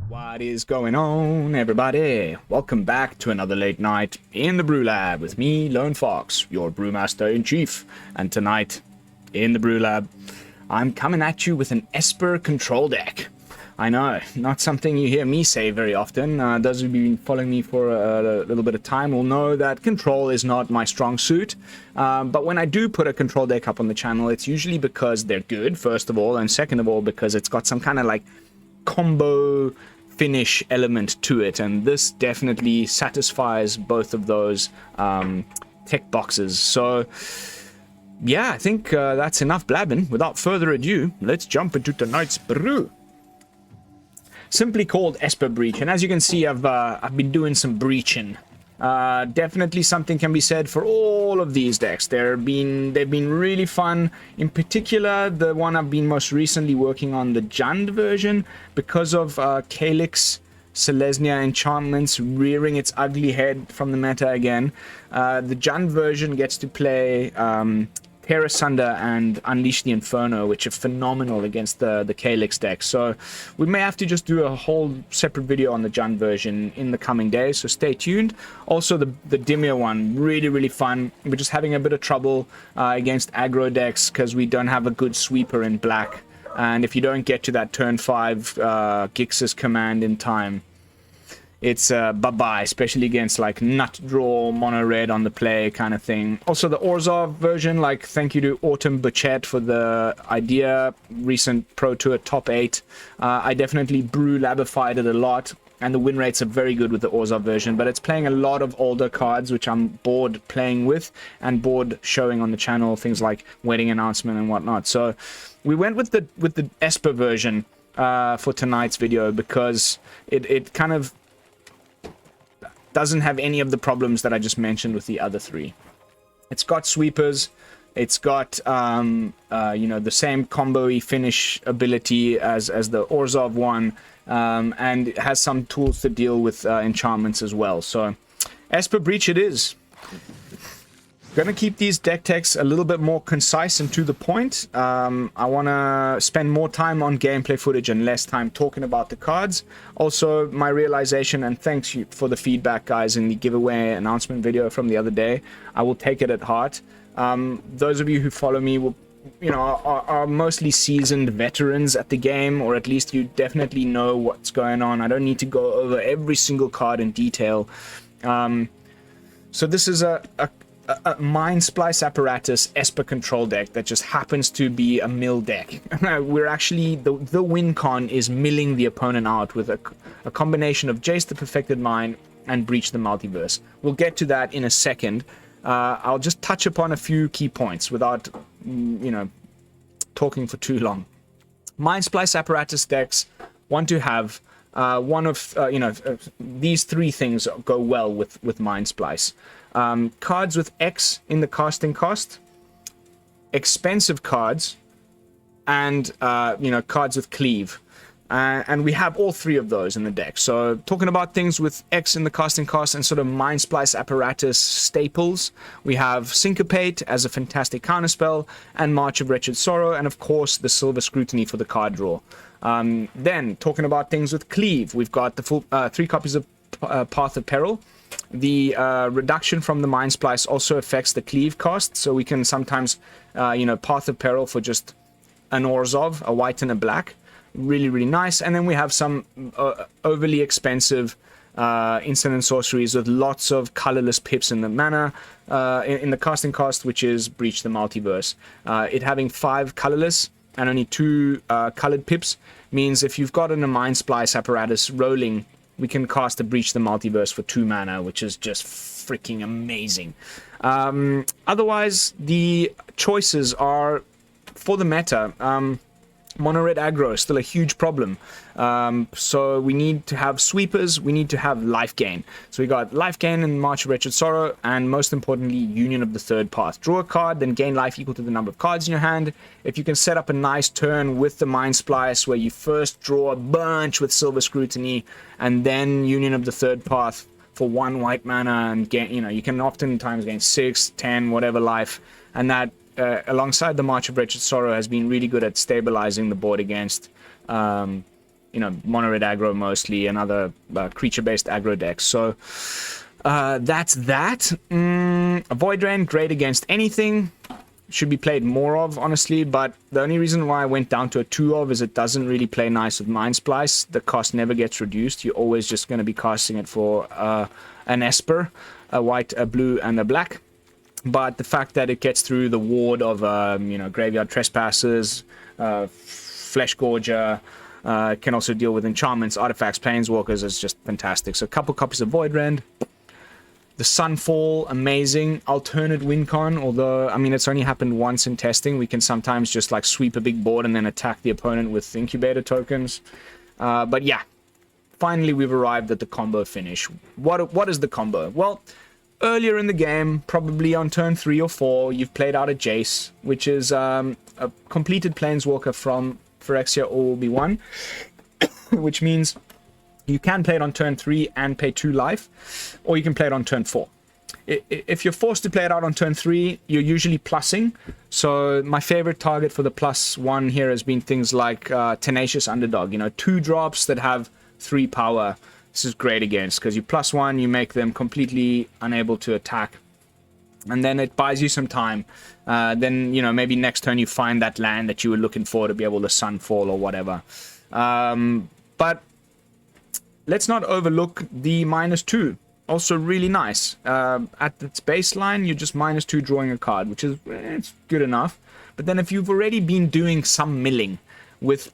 What is going on, everybody? Welcome back to another late night in the BrewLab with me, Lone Fox, your Brewmaster-in-Chief. And tonight, in the BrewLab, I'm coming at you with an Esper control deck. I know, not something you hear me say very often. Those who've been following me for a little bit of time will know that control is not my strong suit. But when I do put a control deck up on the channel, it's usually because they're good, first of all, and second of all, because it's got some kind of like combo finish element to it, and this definitely satisfies both of those tech boxes. So yeah, I think that's enough blabbing. Without further ado, let's jump into tonight's brew. Simply called Esper Breach, and as you can see, I've been doing some breaching. Definitely something can be said for all of these decks. They've been really fun. In particular, the one I've been most recently working on, the Jund version, because of Calyx Selesnya enchantments rearing its ugly head from the meta again. The Jund version gets to play Tear Asunder and Unleash the Inferno, which are phenomenal against the Calyx deck. So we may have to just do a whole separate video on the Jund version in the coming days, so stay tuned. Also the Dimir one, really fun. We're just having a bit of trouble against aggro decks because we don't have a good sweeper in black. And if you don't get to that turn 5 Gix's command in time, it's bye-bye, especially against like nut draw, mono red on the play kind of thing. Also the Orzhov version, like thank you to Autumn Bachet for the idea, recent Pro Tour top 8. I definitely BrewLabified it a lot, and the win rates are very good with the Orzhov version, but it's playing a lot of older cards, which I'm bored playing with and bored showing on the channel, things like Wedding Announcement and whatnot. So we went with the Esper version for tonight's video because it kind of doesn't have any of the problems that I just mentioned with the other three. It's got sweepers, it's got you know, the same combo-y finish ability as the Orzhov one, and it has some tools to deal with enchantments as well. So Esper Breach it is. Gonna keep these deck techs a little bit more concise and to the point. I want to spend more time on gameplay footage and less time talking about the cards. Also, my realization, and thanks you for the feedback, guys, in the giveaway announcement video from the other day. I will take it at heart. Those of you who follow me will, you know, are mostly seasoned veterans at the game, or at least you definitely know what's going on. I don't need to go over every single card in detail. So this is a Mindsplice Apparatus Esper control deck that just happens to be a mill deck. We're actually, the win con is milling the opponent out with a combination of Jace the Perfected Mind and Breach the Multiverse. We'll get to that in a second. I'll just touch upon a few key points without, you know, talking for too long. Mindsplice Apparatus decks want to have one of, you know, these three things go well with Mindsplice. Cards with X in the casting cost, expensive cards, and you know, cards with cleave, and we have all three of those in the deck. So talking about things with X in the casting cost and sort of Mindsplice Apparatus staples, we have Syncopate as a fantastic counterspell, and March of Wretched Sorrow, and of course the Silver Scrutiny for the card draw. Then talking about things with cleave, we've got the full 3 copies of Path of Peril. The reduction from the Mindsplice also affects the cleave cost, so we can sometimes, you know, Path of Peril for just an Orzhov, a white and a black. Really nice. And then we have some overly expensive instant and sorceries with lots of colorless pips in the mana, in the casting cost, which is Breach the Multiverse. It having 5 colorless and only 2 colored pips means if you've got a Mindsplice Apparatus rolling, we can cast a Breach the Multiverse for 2 mana, which is just freaking amazing. Otherwise, the choices are, for the meta, mono red aggro is still a huge problem. So we need to have sweepers, we need to have life gain. So we got life gain in March of Wretched Sorrow, and most importantly, Union of the Third Path. Draw a card, then gain life equal to the number of cards in your hand. If you can set up a nice turn with the Mindsplice, where you first draw a bunch with Silver Scrutiny, and then Union of the Third Path for 1 white mana, and gain, you know, you can oftentimes gain 6, 10, whatever life, and that alongside the March of Wretched Sorrow, has been really good at stabilizing the board against, you know, mono-red aggro mostly, and other creature-based aggro decks. So that's that. A Void Rend, great against anything. Should be played more of, honestly, but the only reason why I went down to a 2 of is it doesn't really play nice with Mindsplice. The cost never gets reduced. You're always just going to be casting it for an Esper, a white, a blue, and a black. But the fact that it gets through the ward of, you know, Graveyard Trespassers, Flesh Gorger, can also deal with enchantments, artifacts, planeswalkers is just fantastic. So a couple copies of Void Rend. The Sunfall, amazing. Alternate win con, although, I mean, it's only happened once in testing. We can sometimes just, like, sweep a big board and then attack the opponent with incubator tokens. But yeah, finally we've arrived at the combo finish. What is the combo? Well, earlier in the game, probably on turn 3 or 4, you've played out a Jace, which is a completed planeswalker from Phyrexia or Obi-Wan, which means you can play it on turn 3 and pay 2 life, or you can play it on turn 4. If you're forced to play it out on turn 3, you're usually plussing. So my favorite target for the +1 here has been things like Tenacious Underdog. You know, 2 drops that have 3 power. This is great against, because you +1, you make them completely unable to attack. And then it buys you some time. Then, you know, maybe next turn you find that land that you were looking for to be able to Sunfall or whatever. But let's not overlook the -2. Also really nice. At its baseline, you're just -2 drawing a card, which is it's good enough. But then if you've already been doing some milling with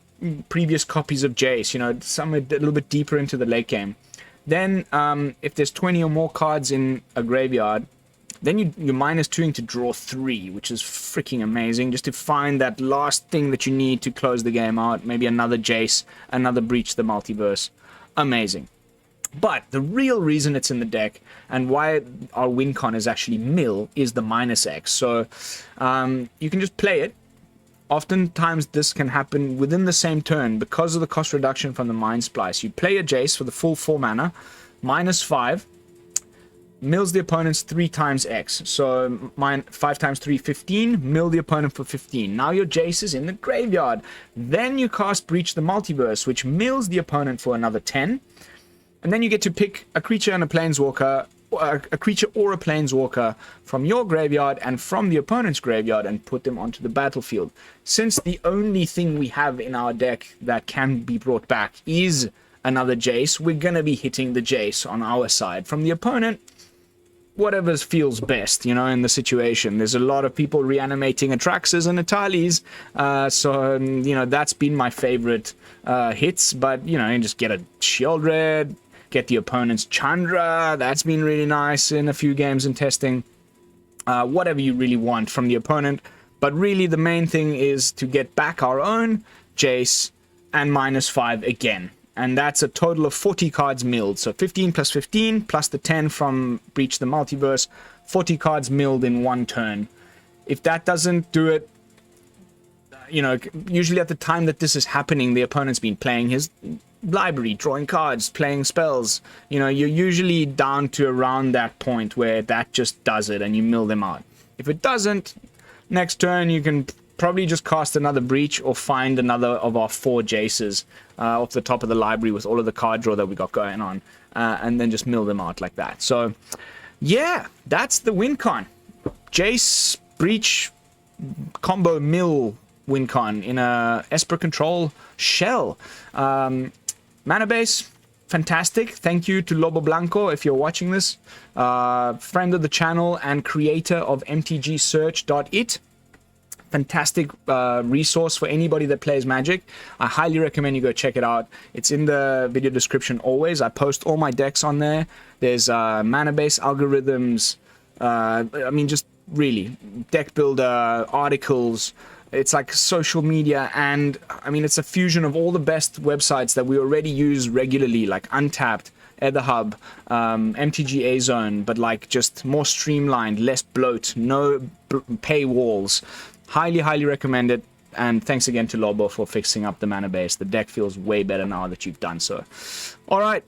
previous copies of Jace, you know, some a little bit deeper into the late game, then if there's 20 or more cards in a graveyard, then you're -2ing to draw 3, which is freaking amazing, just to find that last thing that you need to close the game out. Maybe another Jace, another Breach the Multiverse. Amazing. But the real reason it's in the deck, and why our win con is actually mill, is the -X. So you can just play it. Oftentimes this can happen within the same turn because of the cost reduction from the Mindsplice. You play a Jace for the full 4 mana, -5, mills the opponent's 3 times X. So 5 times 3, 15, mill the opponent for 15. Now your Jace is in the graveyard. Then you cast Breach the Multiverse, which mills the opponent for another 10. And then you get to pick a creature and a planeswalker, a creature or a planeswalker from your graveyard and from the opponent's graveyard, and put them onto the battlefield. Since the only thing we have in our deck that can be brought back is another Jace, we're going to be hitting the Jace on our side. From the opponent, whatever feels best, you know, in the situation. There's a lot of people reanimating Atraxas and Atalis, so, you know, that's been my favorite hits. But, you know, you just get a Sheoldred, get the opponent's Chandra. That's been really nice in a few games in testing. Whatever you really want from the opponent. But really the main thing is to get back our own Jace and -5 again. And that's a total of 40 cards milled. So 15 plus 15 plus the 10 from Breach the Multiverse. 40 cards milled in one turn. If that doesn't do it, you know, usually at the time that this is happening, the opponent's been playing his library, drawing cards, playing spells. You know, you're usually down to around that point where that just does it and you mill them out. If it doesn't, next turn you can probably just cast another Breach or find another of our 4 Jaces off the top of the library with all of the card draw that we got going on, and then just mill them out like that. So, yeah, that's the win con. Jace, Breach, combo mill win con in a Esper control shell. Mana base, fantastic. Thank you to Lobo Blanco if you're watching this. Friend of the channel and creator of mtgsearch.it. Fantastic resource for anybody that plays Magic. I highly recommend you go check it out. It's in the video description always. I post all my decks on there. There's mana base algorithms. I mean, just really deck builder articles. It's like social media, and I mean, it's a fusion of all the best websites that we already use regularly, like Untapped, Etherhub, MTGA Zone, but like just more streamlined, less bloat, no paywalls. Highly, highly recommend it. And thanks again to Lobo for fixing up the mana base. The deck feels way better now that you've done so. Alright,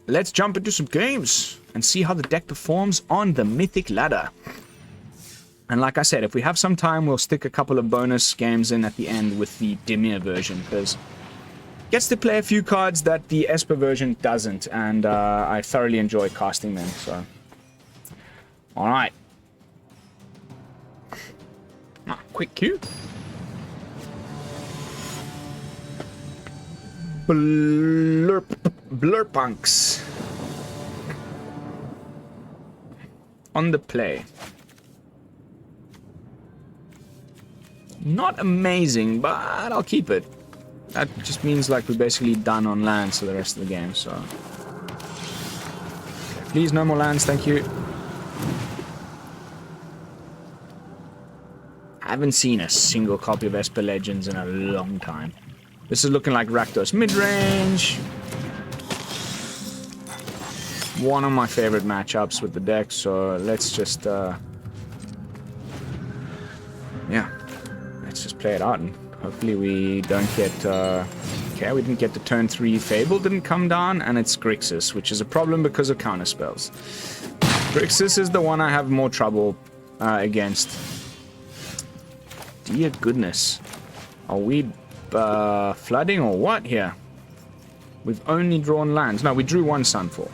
let's jump into some games and see how the deck performs on the Mythic ladder. And like I said, if we have some time, we'll stick a couple of bonus games in at the end with the Dimir version, because it gets to play a few cards that the Esper version doesn't, and I thoroughly enjoy casting them, so. Alright. Quick cue. Blurpunks. On the play. Not amazing, but I'll keep it. That just means like we're basically done on lands for the rest of the game, so. Okay, please, no more lands, thank you. I haven't seen a single copy of Esper Legends in a long time. This is looking like Rakdos mid-range. One of my favorite matchups with the deck, so let's just, yeah. Let's just play it out, and hopefully we don't get, okay, we didn't get the turn 3 Fable, didn't come down, and it's Grixis, which is a problem because of counterspells. Grixis is the one I have more trouble against. Dear goodness. Are we flooding or what here? We've only drawn lands. No, we drew one Sunfall.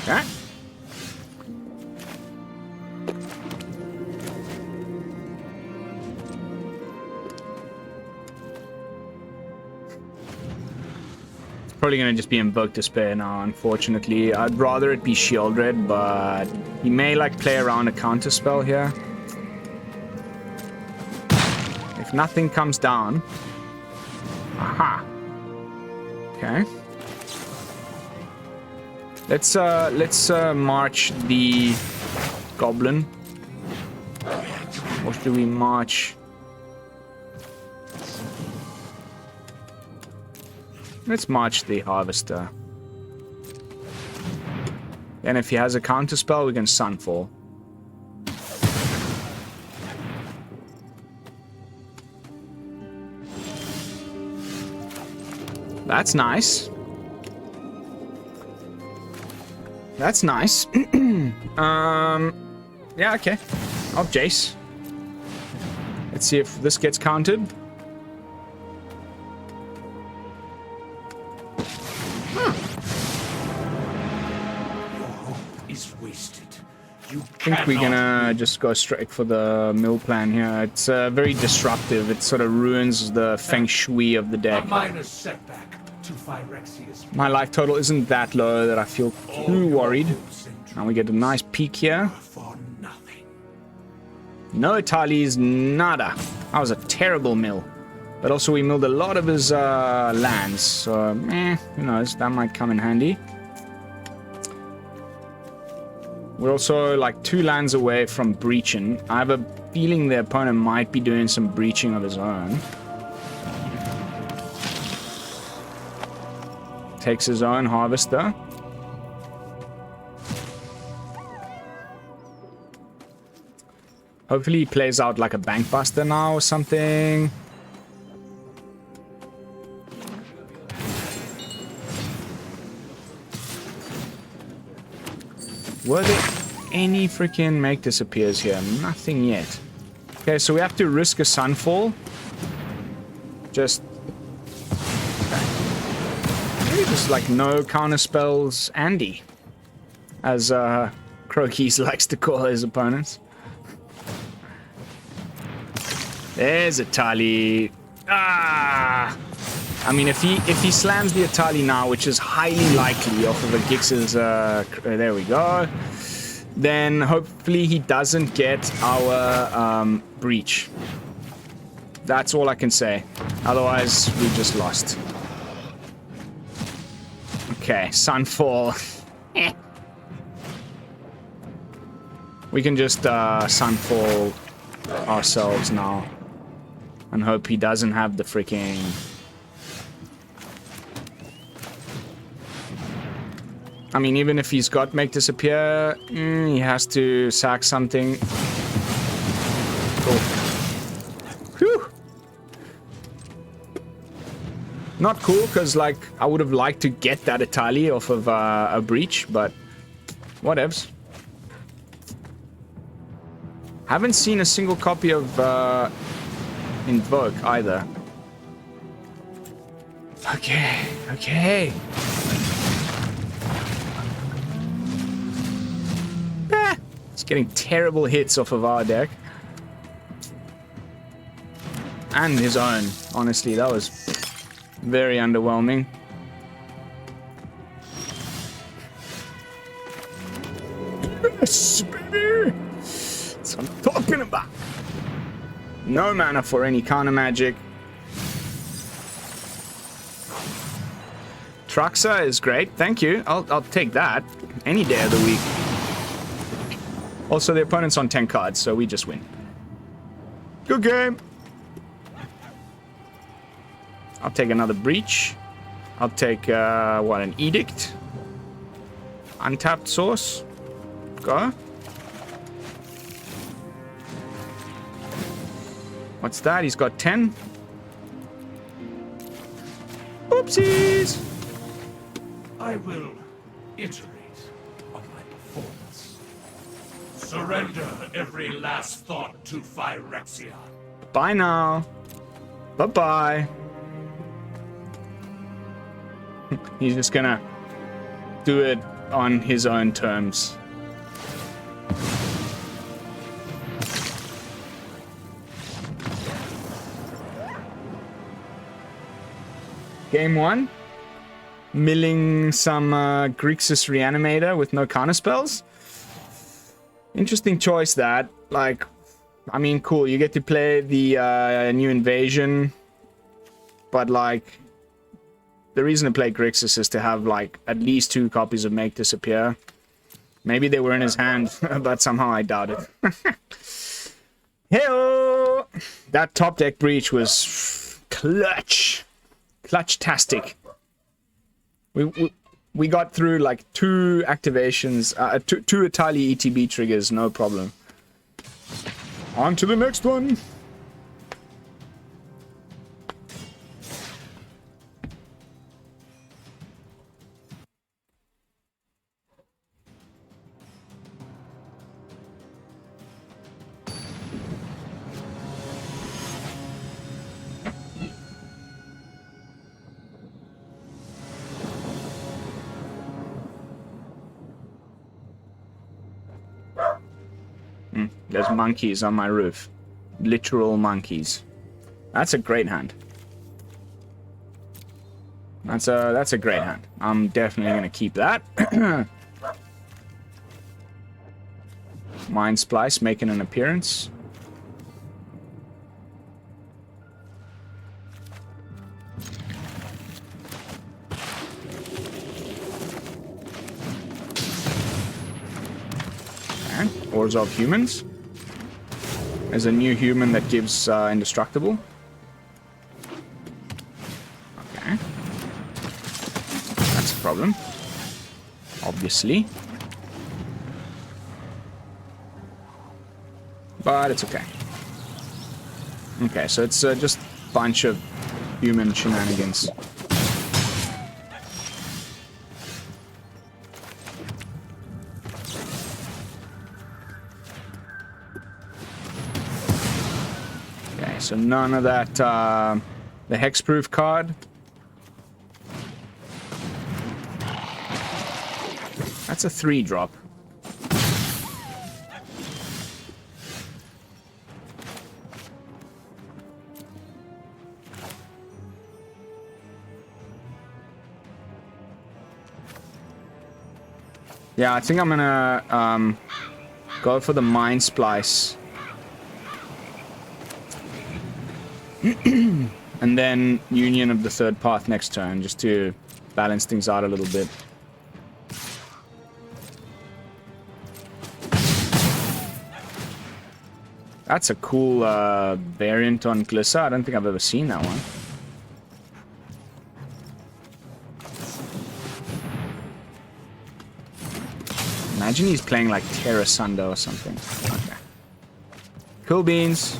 Okay. Probably gonna just be Invoke Despair now, unfortunately. I'd rather it be Sheoldred, but he may like play around a counter spell here. If nothing comes down. Aha. Okay. Let's march the Goblin. Or do we march? Let's march the Harvester. And if he has a counterspell, we can Sunfall. That's nice. That's nice. Yeah, okay. Oh, Jace. Let's see if this gets countered. I think we're gonna just go straight for the mill plan here. It's very disruptive. It sort of ruins the feng shui of the deck. My life total isn't that low that I feel too worried. Now we get a nice peek here. No Tali's, nada. That was a terrible mill. But also we milled a lot of his lands. So, who knows, that might come in handy. We're also like 2 lands away from breaching. I have a feeling the opponent might be doing some breaching of his own. Takes his own Harvester. Hopefully he plays out like a Bankbuster now or something. Were there any freaking make disappears here? Nothing yet. Okay, so we have to risk a Sunfall. Just... okay. Maybe just like no counter spells Andy. As Crokeys likes to call his opponents. There's Atali. Ah! I mean, if he slams the Atali now, which is highly likely off of a Gix's, there we go, then hopefully he doesn't get our breach. That's all I can say. Otherwise, we just lost. Okay, Sunfall. We can just Sunfall ourselves now. And hope he doesn't have the freaking... I mean, even if he's got Make Disappear, he has to sack something. Cool. Whew. Not cool, because, like, I would have liked to get that Itali off of a Breach, but whatevs. Haven't seen a single copy of Invoke either. Okay, okay. It's getting terrible hits off of our deck. And his own. Honestly, that was very underwhelming. Yes, baby! That's what I'm talking about. No mana for any counter magic. Truxa is great. Thank you. I'll take that any day of the week. Also, the opponent's on 10 cards, so we just win. Good game. I'll take another Breach. I'll take, what, an Edict? Untapped Source. Go. What's that? He's got 10. Oopsies! I will iterate on my performance. Surrender every last thought to Phyrexia. Bye now. Bye-bye. He's just gonna do it on his own terms. Game 1. Milling some Grixis Reanimator with no counterspells. Interesting choice, that. Like, I mean, cool. You get to play the new invasion. But, like, the reason to play Grixis is to have, like, at least 2 copies of Make Disappear. Maybe they were in his hand, but somehow I doubt it. Hey-oh! That top deck Breach was clutch. Clutch-tastic. We got through like 2 activations, two Itali ETB triggers, no problem. On to the next one. There's monkeys on my roof. Literal monkeys. That's a great hand. That's a great hand. I'm definitely gonna keep that. Mindsplice making an appearance. And Ores of Humans. There's a new human that gives indestructible. Okay. That's a problem. Obviously. But it's okay. Okay, so it's just a bunch of human shenanigans. So none of that, the hexproof card. That's a 3-drop. Yeah, I think I'm gonna go for the Mindsplice. And then Union of the Third Path next turn, just to balance things out a little bit. That's a cool variant on Glissa. I don't think I've ever seen that one. Imagine he's playing like Terra Sunder or something. Okay. Cool beans.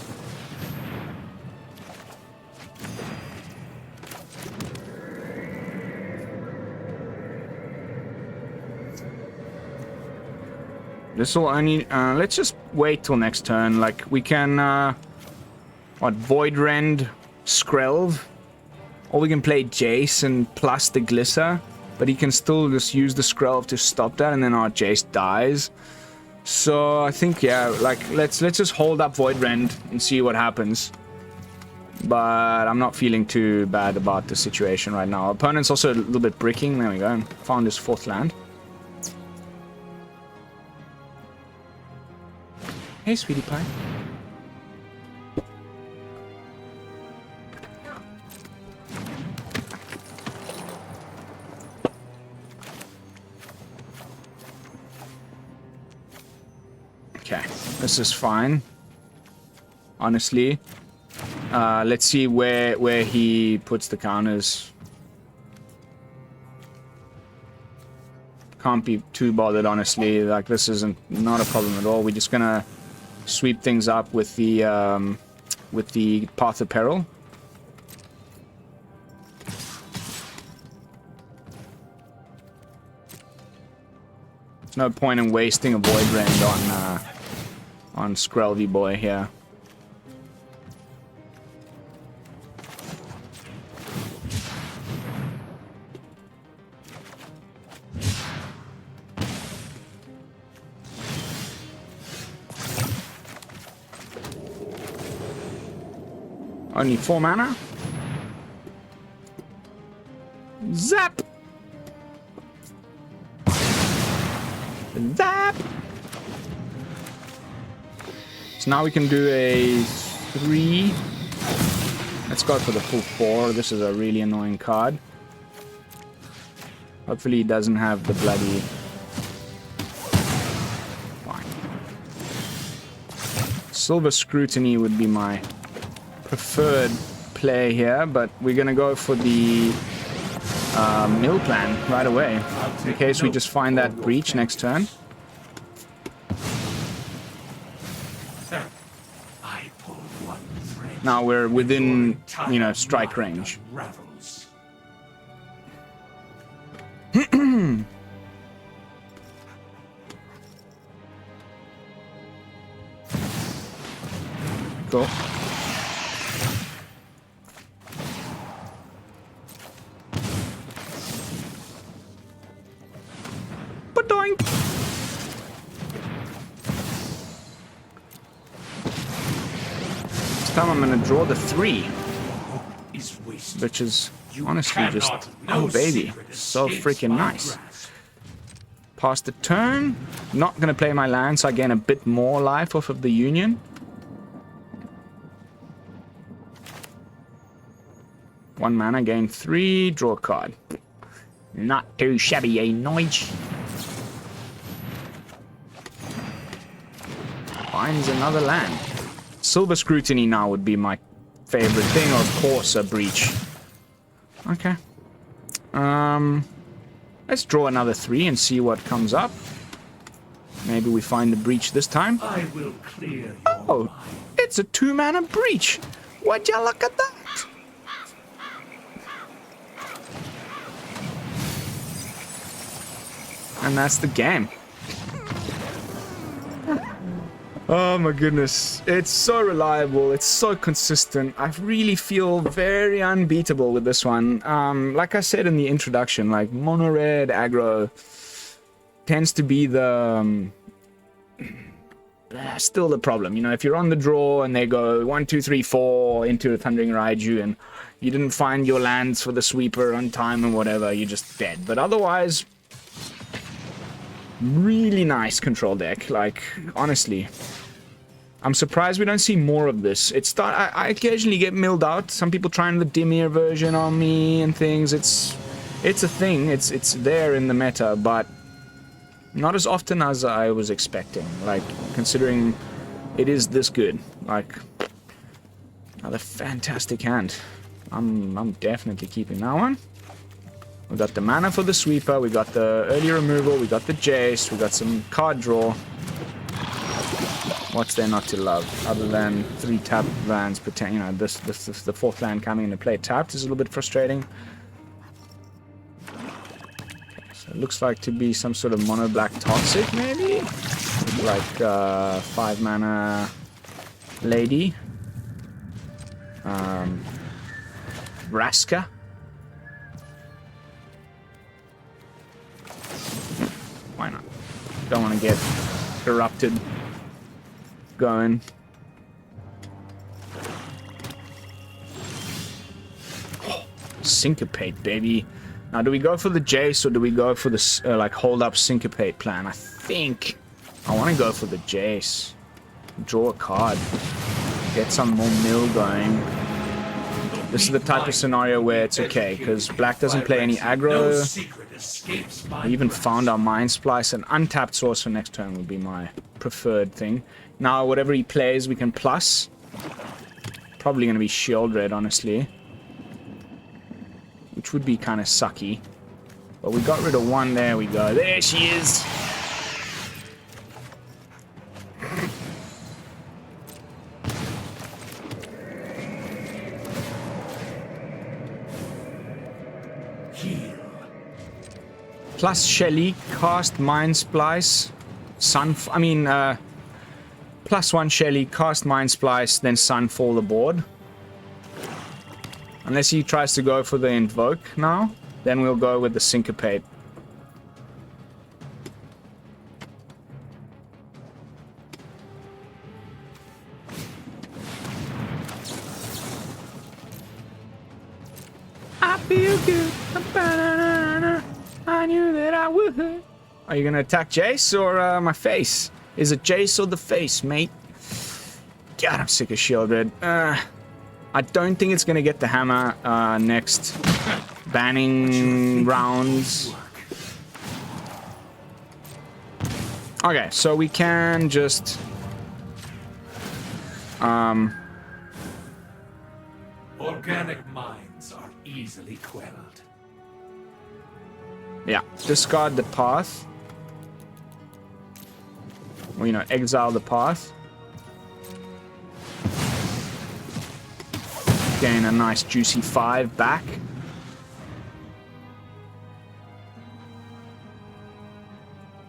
This will only... let's just wait till next turn. Like, we can... what? Void Rend, Skrelv. Or we can play Jace and plus the Glisser. But he can still just use the Skrelv to stop that, and then our Jace dies. So, I think, yeah, like, let's just hold up Void Rend and see what happens. But I'm not feeling too bad about the situation right now. Our opponent's also a little bit bricking. There we go. Found his 4th land. Hey, sweetie pie. Okay, this is fine. Honestly. Let's see where he puts the counters. Can't be too bothered, honestly. Like, this isn't not a problem at all. We're just gonna sweep things up with the Path of Peril. There's no point in wasting a Void Rend on Skrelvy boy here. Only 4 mana. Zap! Zap! So now we can do a 3. Let's go for the full 4. This is a really annoying card. Hopefully he doesn't have the bloody... Fine. Silver Scrutiny would be my preferred play here, but we're gonna go for the mill plan right away in case we just find that breach next turn. Now we're within, you know, strike range. Cool. Ba-doink! This time I'm gonna draw the 3, which is honestly just, oh baby, so freaking nice. Pass the turn. Not gonna play my land, so I gain a bit more life off of the Union. One mana, gain 3, draw a card. Not too shabby, eh, Nige? Finds another land. Silver Scrutiny now would be my favorite thing, or of course a Breach. Okay. Let's draw another 3 and see what comes up. Maybe we find the Breach this time. I will clear Oh, it's a 2-mana Breach. Would you look at that? And that's the game. Oh my goodness. It's so reliable. It's so consistent. I really feel very unbeatable with this one. Like I said in the introduction, like mono red aggro tends to be the... still the problem. You know, if you're on the draw and they go 1, 2, 3, 4 into a Thundering Raiju and you didn't find your lands for the sweeper on time and whatever, you're just dead. But otherwise... really nice control deck, like, honestly. I'm surprised we don't see more of this. I occasionally get milled out. Some people trying the Dimir version on me and things. It's a thing. It's there in the meta, but not as often as I was expecting. Like, considering it is this good. Like, another fantastic hand. I'm definitely keeping that one. We got the mana for the sweeper, we got the early removal, we got the Jace, we got some card draw. What's there not to love other than 3 tap lands? You know, this the 4th land coming into play tapped is a little bit frustrating. So it looks like to be some sort of mono black toxic, maybe, like 5 mana lady, Vraska. Why not? Don't want to get corrupted going. Oh, Syncopate, baby. Now, do we go for the Jace or do we go for the like hold up Syncopate plan? I think I want to go for the Jace. Draw a card, get some more mill going. This is the type of scenario where it's okay because black doesn't play any aggro. We even found our Mindsplice. An untapped source for next turn would be my preferred thing. Now, whatever he plays, we can plus. Probably going to be Sheoldred, honestly. Which would be kind of sucky. But we got rid of one. There we go. There she is. Plus Shelly, cast Mindsplice, +1 Shelly, cast Mindsplice, then Sunfall the board. Unless he tries to go for the Invoke now, then we'll go with the Syncopate. I feel good. I knew that I would. Are you gonna attack Jace or my face? Is it Jace or the face, mate? God, I'm sick of Sheoldred. I don't think it's gonna get the hammer next banning rounds. Okay, so we can just Organic minds are easily quelled. Yeah, discard the path. Well, you know, exile the path. Gain a nice juicy 5 back.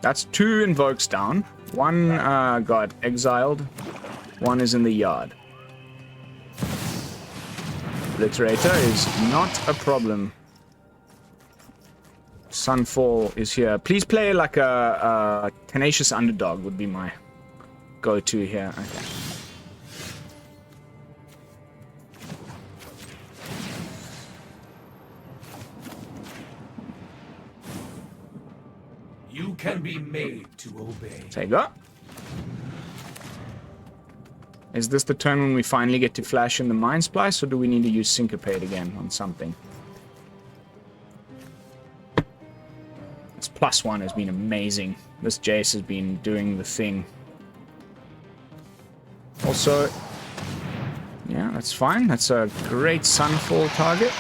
That's 2 invokes down. One got exiled. One is in the yard. Obliterator is not a problem. Sunfall is here. Please play like a Tenacious Underdog would be my go-to here. Okay. You can be made to obey. There you go. Is this the turn when we finally get to flash in the Mindsplice, or do we need to use Syncopate again on something? +1 has been amazing. This Jace has been doing the thing. Also, yeah, that's fine. That's a great Sunfall target.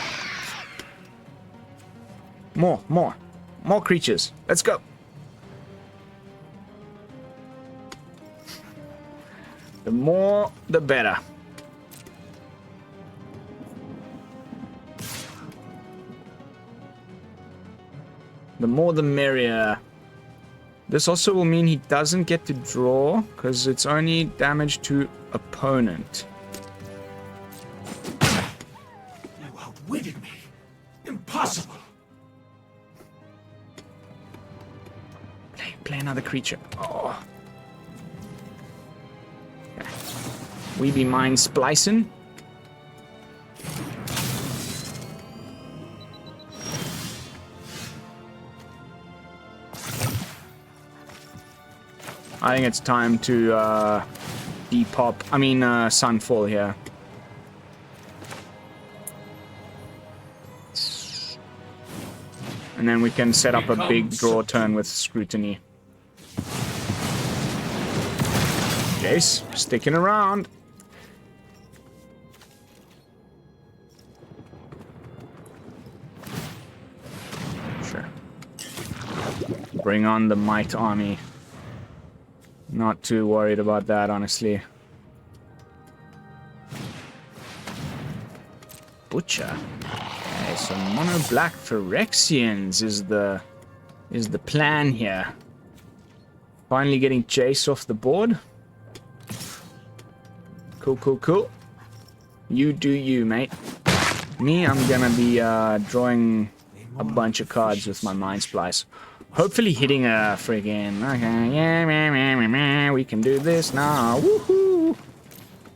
More creatures. Let's go. The more, the better. The more the merrier. This also will mean he doesn't get to draw, because it's only damage to opponent. You outwitted me. Impossible. Play another creature. Oh. Okay. We be mind splicing. I think it's time to depop. Sunfall here. And then we can set up a big draw turn with Scrutiny. Jace, sticking around. Bring on the Might Army. Not too worried about that, honestly. Butcher. Okay, so mono black Phyrexians is the plan here. Finally getting Jace off the board. Cool, cool, cool. You do you, mate. Me, I'm gonna be drawing a bunch of cards with my Mindsplice. Hopefully hitting a friggin'... Okay, yeah, we can do this now. Woohoo!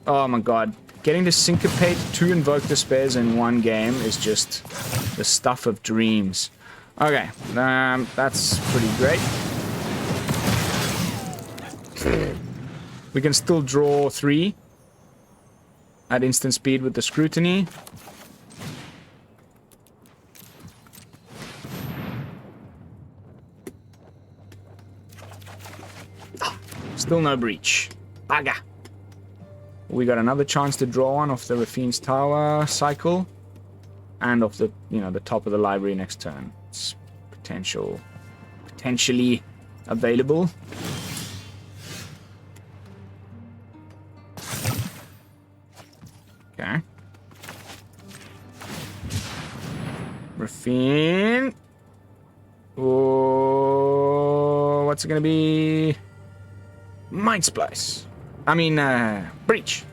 Oh my god. Getting to Syncopate 2 Invoke Despairs in one game is just the stuff of dreams. Okay, that's pretty great. We can still draw 3 at instant speed with the Scrutiny. Still no Breach. Bugger. We got another chance to draw one off the Raffine's Tower cycle. And off the, the top of the library next turn. It's potentially available. Okay. Raffine. Oh, what's it gonna be? Mindsplice. I mean, Breach.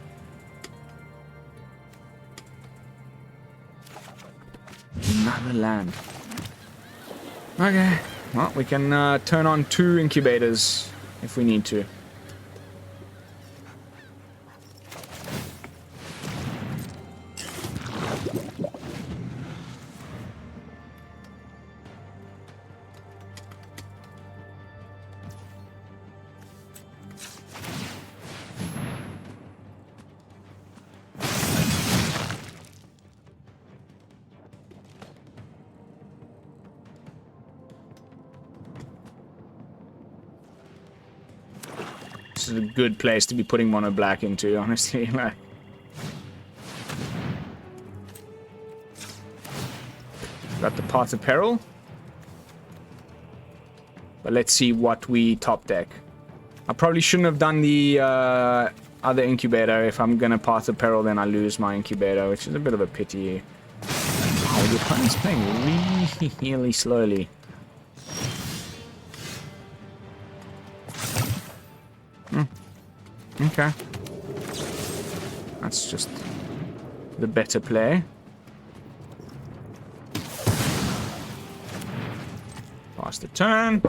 Another land. Okay. Well, we can turn on 2 incubators if we need to. This is a good place to be putting mono black into, honestly. Like, got the Path of Peril. But let's see what we top deck. I probably shouldn't have done the other incubator. If I'm gonna Path of Peril, then I lose my incubator, which is a bit of a pity. Oh, the opponent's playing really slowly. Okay. That's just the better play. Pass the turn.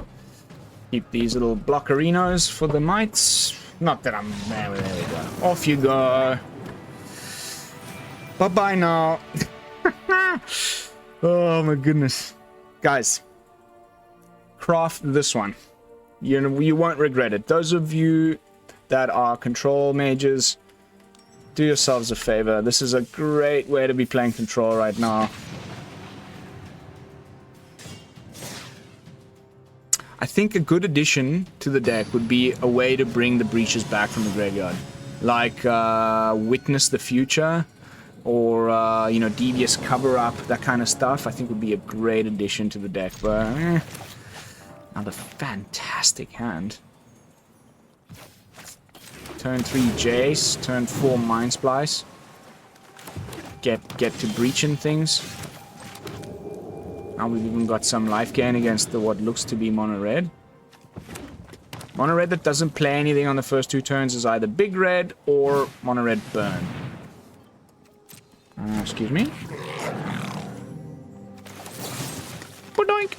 Keep these little blockerinos for the mites. Not that I'm... There we go. Off you go. Bye-bye now. Oh my goodness. Guys. Craft this one. You won't regret it. Those of you that are control mages, do yourselves a favor. This is a great way to be playing control right now. I think a good addition to the deck would be a way to bring the breaches back from the graveyard. Like Witness the Future, or Devious Cover-Up, that kind of stuff. I think would be a great addition to the deck, but another fantastic hand. Turn 3 Jace, turn 4 Mindsplice. Get to breaching things. Now we've even got some life gain against what looks to be mono red. Mono red that doesn't play anything on the first 2 turns is either big red or mono red burn. Excuse me. Bodoink.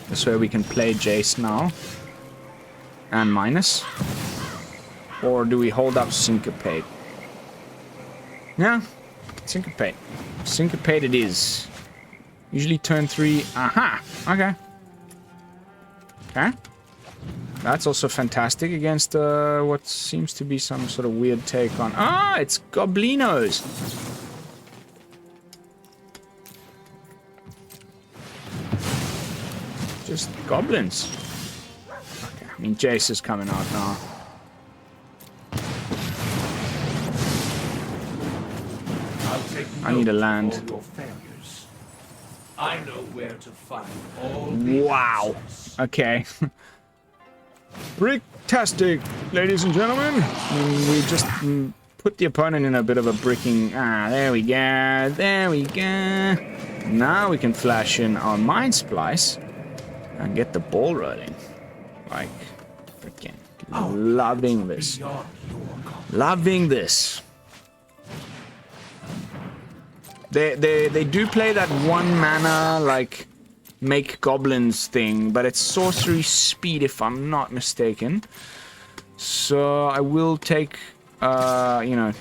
This way we can play Jace now. And minus. Or do we hold up Syncopate? Yeah, Syncopate. Syncopate it is. Usually turn 3. Aha! Okay. Okay. That's also fantastic against what seems to be some sort of weird take on... Ah, it's Goblinos! Just goblins. Okay, I mean, Jace is coming out now. I need a land. I know where to find all Wow. Okay. Brick-tastic, ladies and gentlemen. We just put the opponent in a bit of a bricking... Ah, there we go. There we go. Now we can flash in our Mindsplice and get the ball rolling. Like, freaking loving this. Loving this. They do play that 1 mana, like, make goblins thing, but it's sorcery speed if I'm not mistaken. So I will take, you know,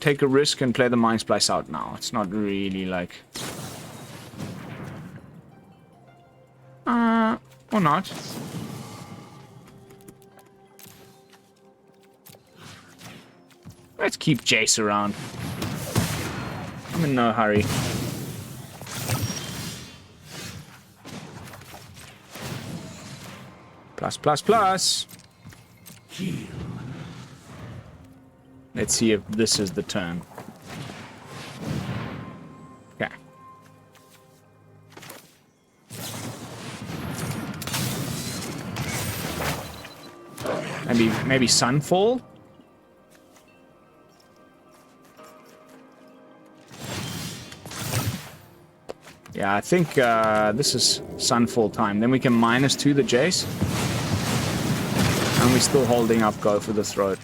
take a risk and play the Mindsplice out now. It's not really like... or not. Let's keep Jace around. I'm in no hurry. Plus, plus, plus. Heal. Let's see if this is the turn. Okay. Maybe Sunfall? Yeah, I think this is Sunfall time. Then we can -2 the Jace. And we're still holding up Go for the Throat.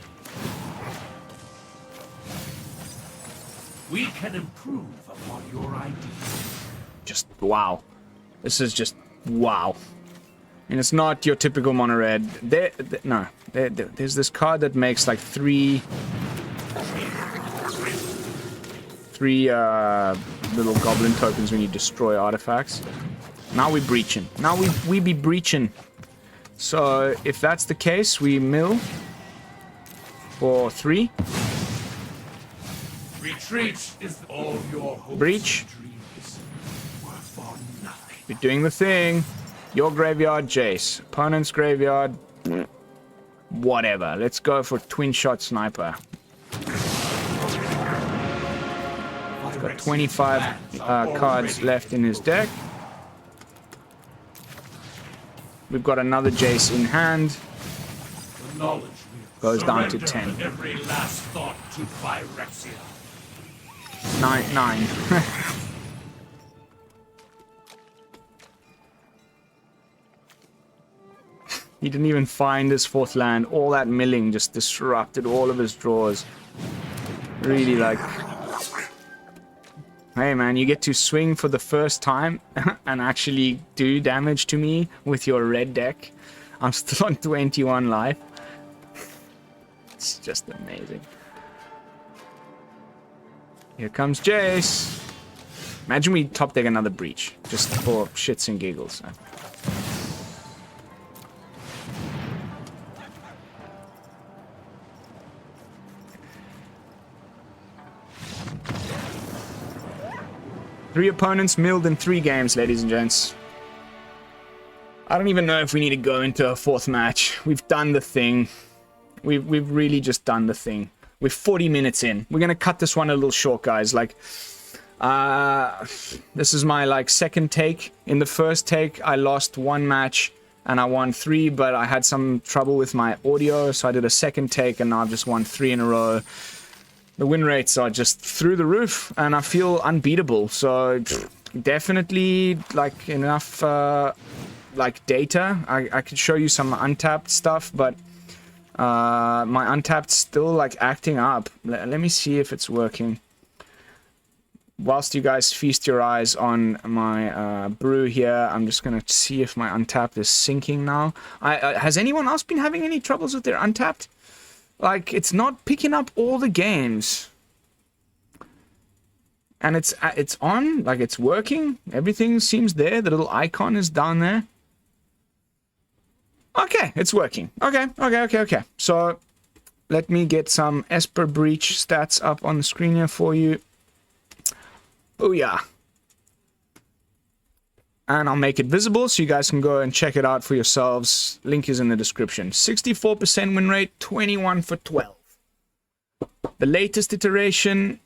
We can improve upon your ideas. Just wow. This is just wow. And it's not your typical mono red. There's this card that makes like three little goblin tokens when you destroy artifacts. Now we're breaching. Now we be breaching. So if that's the case, we mill for 3. Retreat is all your hopes Breach. and dreams were for nothing. You're doing the thing. Your graveyard, Jace. Opponent's graveyard. Whatever. Let's go for twin shot sniper. He's got 25 cards left in his deck. We've got another Jace in hand. The knowledge Goes down to 10. Every last thought to Phyrexia. 9. He didn't even find his 4th land. All that milling just disrupted all of his draws. Really, like... Hey man, you get to swing for the first time and actually do damage to me with your red deck. I'm still on 21 life. It's just amazing. Here comes Jace. Imagine we top deck another Breach, just for shits and giggles. Three opponents milled in 3 games, ladies and gents. I don't even know if we need to go into a 4th match. We've done the thing. We've really just done the thing. We're 40 minutes in. We're gonna cut this one a little short, guys. Like, this is my, like, 2nd take. In the first take, I lost 1 match and I won 3, but I had some trouble with my audio, so I did a 2nd take and now I've just won 3 in a row. The win rates are just through the roof, and I feel unbeatable. So definitely, like, enough, like, data. I could show you some untapped stuff, but my untapped's still, like, acting up. Let me see if it's working. Whilst you guys feast your eyes on my brew here, I'm just gonna see if my untapped is syncing now. Has anyone else been having any troubles with their untapped? Like, it's not picking up all the games. And it's on, like, it's working. Everything seems there. The little icon is down there. Okay, it's working. Okay. So, let me get some Esper Breach stats up on the screen here for you. Oh, yeah. And I'll make it visible so you guys can go and check it out for yourselves. Link is in the description. 64% win rate, 21 for 12. The latest iteration,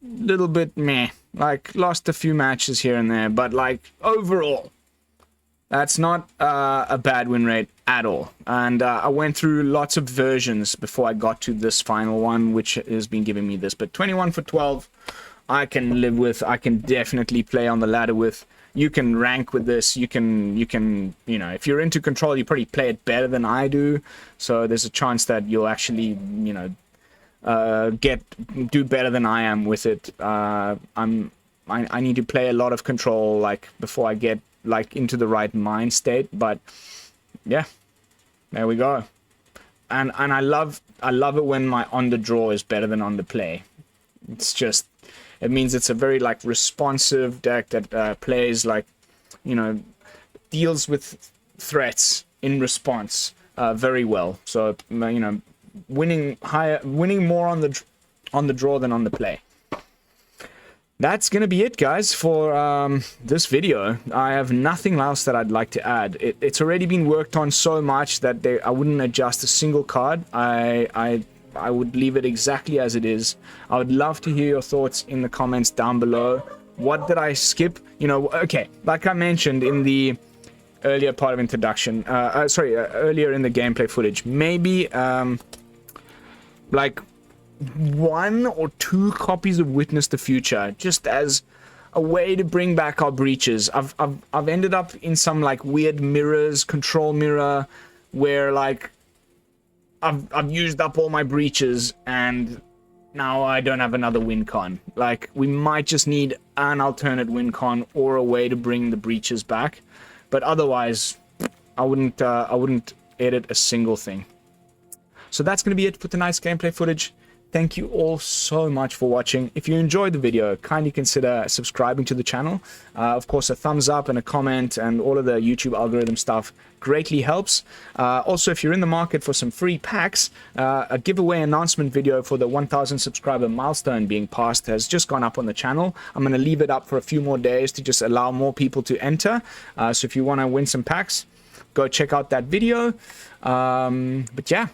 little bit meh. Like, lost a few matches here and there, but like overall, that's not a bad win rate at all. And I went through lots of versions before I got to this final one, which has been giving me this. But 21 for 12, I can live with. I can definitely play on the ladder with. You can rank with this. You can, you know, if you're into control, you probably play it better than I do. So there's a chance that you'll actually, you know, do better than I am with it. I need to play a lot of control, like, before I get like into the right mind state. But yeah, there we go. And I love it when my on the draw is better than on the play. It's just, it means it's a very like responsive deck that plays like, you know, deals with threats in response very well. So you know, winning more on the draw than on the play. That's gonna be it, guys, for this video. I have nothing else that I'd like to add. It's already been worked on so much that I wouldn't adjust a single card. I would leave it exactly as it is. I would love to hear your thoughts in the comments down below. What did I skip? You know, okay, like I mentioned in the earlier part of introduction, earlier in the gameplay footage, maybe like 1 or 2 copies of Witness the Future, just as a way to bring back our breaches. I've ended up in some like weird mirrors, control mirror, where like I've used up all my breaches and now I don't have another win con. Like, we might just need an alternate win con or a way to bring the breaches back, but otherwise I wouldn't edit a single thing. So that's going to be it for tonight's gameplay footage. Thank you all so much for watching. If you enjoyed the video, kindly consider subscribing to the channel. Of course, a thumbs up and a comment and all of the YouTube algorithm stuff greatly helps. Also, if you're in the market for some free packs, a giveaway announcement video for the 1,000 subscriber milestone being passed has just gone up on the channel. I'm going to leave it up for a few more days to just allow more people to enter. So if you want to win some packs, go check out that video. But yeah.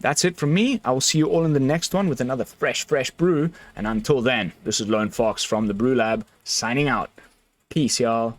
That's it from me. I will see you all in the next one with another fresh brew. And until then, this is Lone Fox from the BrewLab, signing out. Peace, y'all.